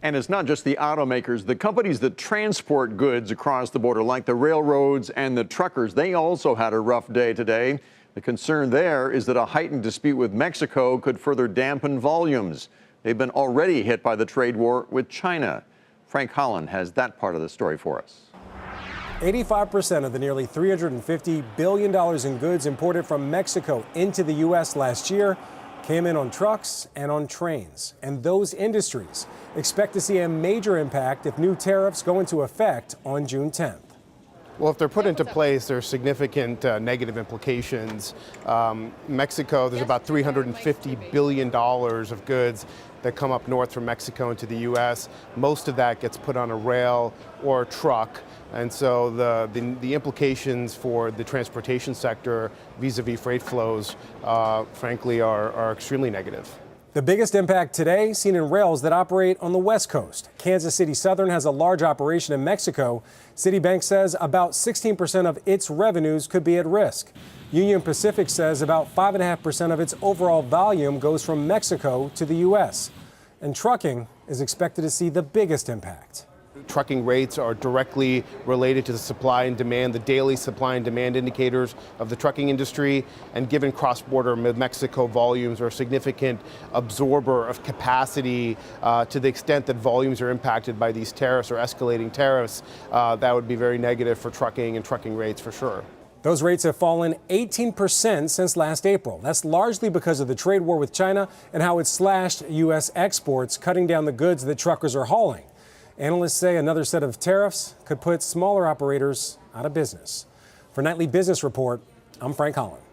And it's not just the automakers. The companies that transport goods across the border, like the railroads and the truckers, they also had a rough day today. The concern there is that a heightened dispute with Mexico could further dampen volumes. They've been already hit by the trade war with China. Frank Holland has that part of the story for us. 85% of the nearly $350 billion in goods imported from Mexico into the U.S. last year came in on trucks and on trains. And those industries expect to see a major impact if new tariffs go into effect on June 10th. Well, if they're put into place, there are significant negative implications. Mexico, there's about $350 billion of goods that come up north from Mexico into the U.S. Most of that gets put on a rail or a truck. And so the implications for the transportation sector vis-a-vis freight flows, frankly, are extremely negative. The biggest impact today seen in rails that operate on the West Coast. Kansas City Southern has a large operation in Mexico. Citibank says about 16% of its revenues could be at risk. Union Pacific says about 5.5% of its overall volume goes from Mexico to the U.S. And trucking is expected to see the biggest impact. Trucking rates are directly related to the supply and demand, the daily supply and demand indicators of the trucking industry. And given cross-border Mexico volumes are a significant absorber of capacity, to the extent that volumes are impacted by these tariffs or escalating tariffs, that would be very negative for trucking and trucking rates for sure. Those rates have fallen 18% since last April. That's largely because of the trade war with China and how it slashed U.S. exports, cutting down the goods that truckers are hauling. Analysts say another set of tariffs could put smaller operators out of business. For Nightly Business Report, I'm Frank Holland.